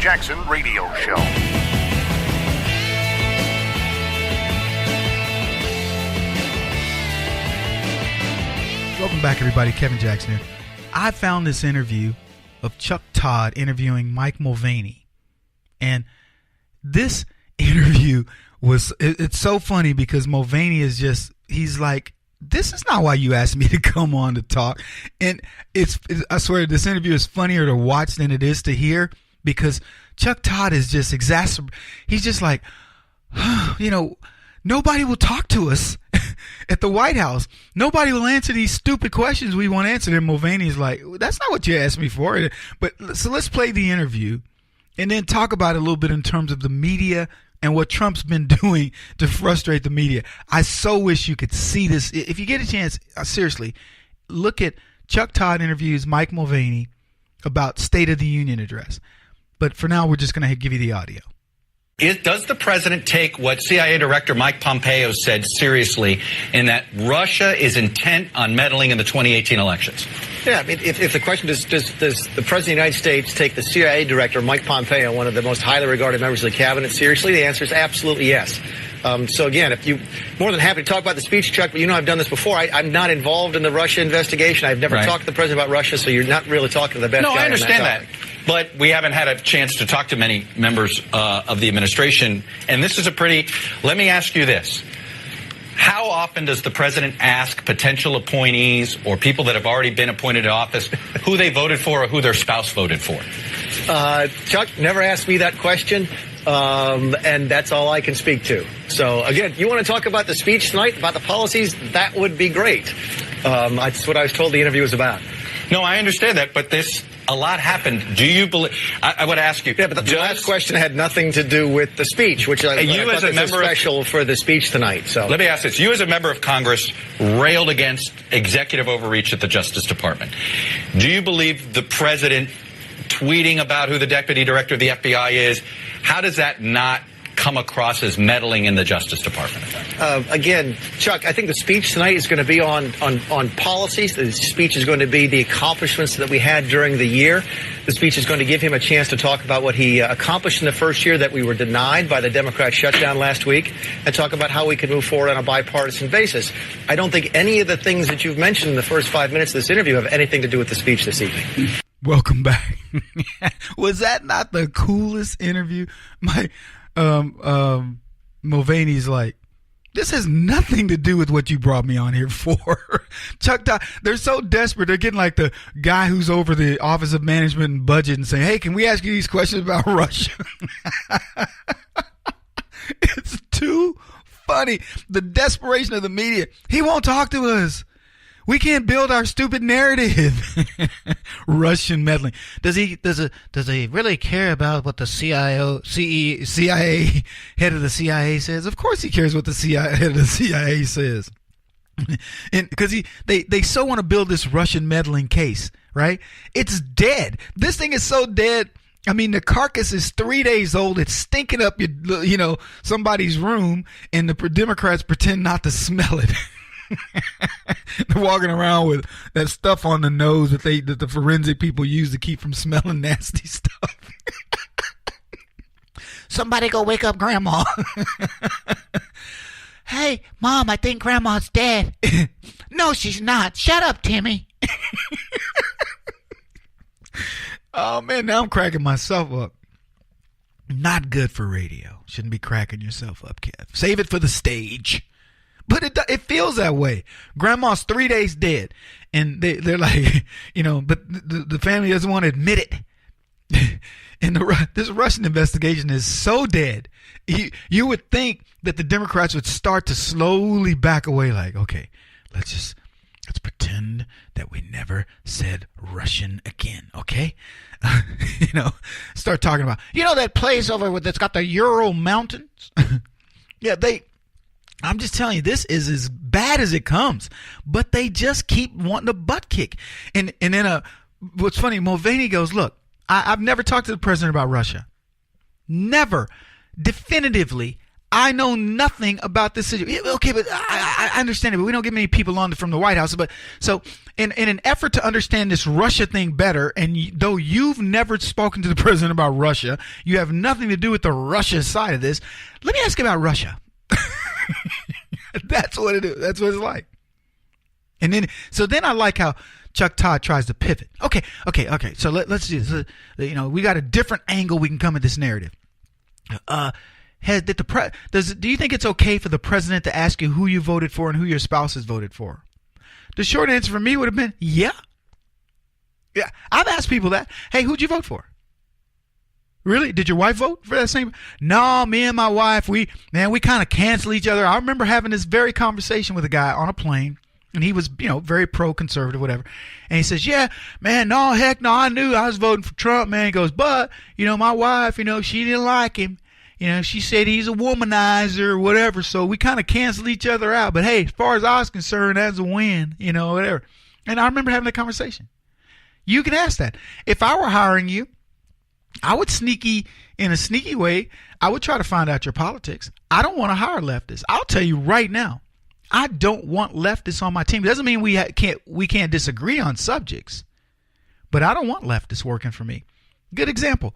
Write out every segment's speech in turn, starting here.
Jackson Radio Show. Welcome back, everybody. Kevin Jackson here. I found this interview of Chuck Todd interviewing Mike Mulvaney. And this interview it's so funny because Mulvaney is he's like, this is not why you asked me to come on to talk. And I swear this interview is funnier to watch than it is to hear, because Chuck Todd is just exacerbated. He's just like, nobody will talk to us at the White House. Nobody will answer these stupid questions we want answered. And Mulvaney is like, that's not what you asked me for. But so let's play the interview and then talk about it a little bit in terms of the media and what Trump's been doing to frustrate the media. I so wish you could see this. If you get a chance, seriously, look at Chuck Todd interviews Mike Mulvaney about State of the Union address. But for now, we're just going to give you the audio. Does the president take what CIA Director Mike Pompeo said seriously in that Russia is intent on meddling in the 2018 elections? Yeah, I mean, if the question is, does the President of the United States take the CIA Director Mike Pompeo, one of the most highly regarded members of the cabinet, seriously? The answer is absolutely yes. So again, if you more than happy to talk about the speech, Chuck, but I've done this before. I'm not involved in the Russia investigation. I've never talked to the president about Russia, so you're not really talking to the best guy. No, I understand on that. But we haven't had a chance to talk to many members of the administration. And this is let me ask you this. How often does the president ask potential appointees or people that have already been appointed to office who they voted for or who their spouse voted for? Chuck never asked me that question. And that's all I can speak to. So, again, you want to talk about the speech tonight, about the policies, that would be great. That's what I was told the interview was about. No, I understand that, but a lot happened. Do you believe? I would ask you. Yeah, but the last question had nothing to do with the speech, which I thought is special for the speech tonight. So let me ask this: you, as a member of Congress, railed against executive overreach at the Justice Department. Do you believe the president tweeting about who the deputy director of the FBI is? How does that not come across as meddling in the Justice Department? Again, Chuck, I think the speech tonight is going to be on policies. The speech is going to be the accomplishments that we had during the year. The speech is going to give him a chance to talk about what he accomplished in the first year that we were denied by the Democrat shutdown last week, and talk about how we can move forward on a bipartisan basis. I don't think any of the things that you've mentioned in the first 5 minutes of this interview have anything to do with the speech this evening. Welcome back. Was that not the coolest interview? Mulvaney's like, this has nothing to do with what you brought me on here for. Chuck Todd, they're so desperate. They're getting like the guy who's over the Office of Management and Budget and saying, hey, can we ask you these questions about Russia? It's too funny. The desperation of the media. He won't talk to us. We can't build our stupid narrative. Russian meddling. Does he really care about what the CIA head of the CIA says? Of course he cares what the head of the CIA says. And because they so want to build this Russian meddling case, right? It's dead. This thing is so dead. I mean, the carcass is 3 days old. It's stinking up somebody's room, and the Democrats pretend not to smell it. They're walking around with that stuff on the nose that the forensic people use to keep from smelling nasty stuff. Somebody go wake up Grandma. Hey, Mom, I think Grandma's dead. No, she's not. Shut up, Timmy. Oh, man, now I'm cracking myself up. Not good for radio. Shouldn't be cracking yourself up, Kev. Save it for the stage. But it feels that way. Grandma's 3 days dead. And they're like, but the family doesn't want to admit it. And this Russian investigation is so dead. You would think that the Democrats would start to slowly back away, like, okay, let's pretend that we never said Russian again, okay? Start talking about, that place over that's got the Ural Mountains? Yeah, I'm just telling you, this is as bad as it comes. But they just keep wanting a butt kick. And then what's funny, Mulvaney goes, look, I've never talked to the president about Russia. Never. Definitively, I know nothing about this situation. Okay, but I understand it, but we don't get many people on from the White House. But so in an effort to understand this Russia thing better, and though you've never spoken to the president about Russia, you have nothing to do with the Russia side of this. Let me ask you about Russia. That's what it is. That's what it's like. And then I like how Chuck Todd tries to pivot. Okay. So let's do this. We got a different angle we can come at this narrative. Do you think it's okay for the president to ask you who you voted for and who your spouse has voted for? The short answer for me would have been, yeah. Yeah, I've asked people that. Hey, who'd you vote for? Really? Did your wife vote for that same? No, me and my wife, we kind of cancel each other. I remember having this very conversation with a guy on a plane, and he was, very pro-conservative, whatever. And he says, yeah, man, no, heck no, I knew I was voting for Trump, man. He goes, but, my wife, she didn't like him. She said he's a womanizer or whatever, so we kind of canceled each other out. But hey, as far as I was concerned, that's a win, whatever. And I remember having that conversation. You can ask that. If I were hiring you, I would in a sneaky way, I would try to find out your politics. I don't want to hire leftists. I'll tell you right now, I don't want leftists on my team. It doesn't mean we can't disagree on subjects, but I don't want leftists working for me. Good example.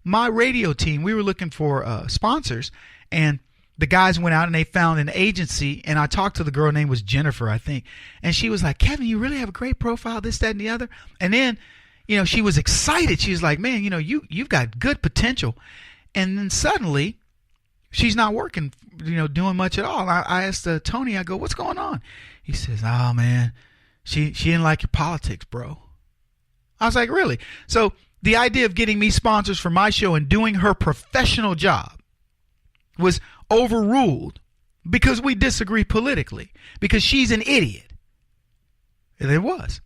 My radio team, we were looking for sponsors, and the guys went out and they found an agency, and I talked to the girl, her name was Jennifer, I think, and she was like, Kevin, you really have a great profile, this, that, and the other. And then, she was excited. She was like, man, you've got good potential. And then suddenly, she's not working, doing much at all. I asked Tony, I go, what's going on? He says, oh, man, she didn't like your politics, bro. I was like, really? So the idea of getting me sponsors for my show and doing her professional job was overruled because we disagree politically, because she's an idiot. And it was.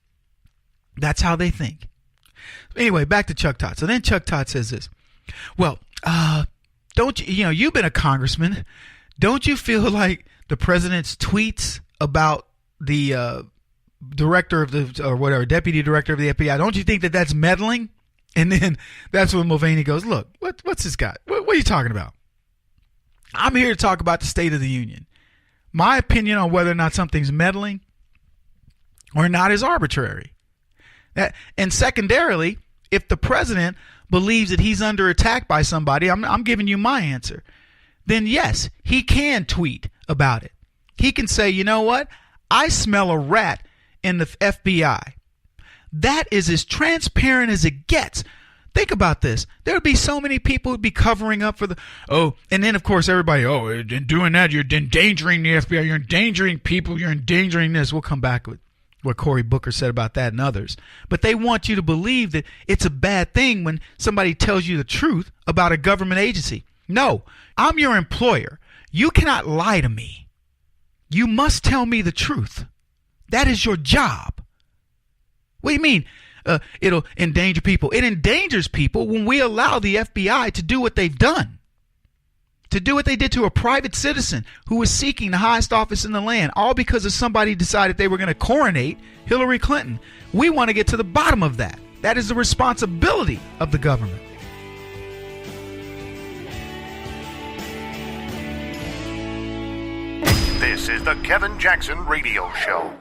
That's how they think. Anyway, back to Chuck Todd. So then Chuck Todd says this. Well, don't you, you've been a congressman. Don't you feel like the president's tweets about the director of deputy director of the FBI, don't you think that that's meddling? And then that's when Mulvaney goes, look, what's this guy? What are you talking about? I'm here to talk about the State of the Union. My opinion on whether or not something's meddling or not is arbitrary. And secondarily, if the president believes that he's under attack by somebody, I'm giving you my answer, then yes, he can tweet about it. He can say, you know what? I smell a rat in the FBI. That is as transparent as it gets. Think about this. There would be so many people who'd be covering up for and then of course everybody, in doing that, you're endangering the FBI, you're endangering people, you're endangering this. We'll come back with what Cory Booker said about that and others. But they want you to believe that it's a bad thing when somebody tells you the truth about a government agency. No, I'm your employer. You cannot lie to me. You must tell me the truth. That is your job. What do you mean it'll endanger people? It endangers people when we allow the FBI to do what they've done. To do what they did to a private citizen who was seeking the highest office in the land, all because of somebody decided they were going to coronate Hillary Clinton. We want to get to the bottom of that. That is the responsibility of the government. This is the Kevin Jackson Radio Show.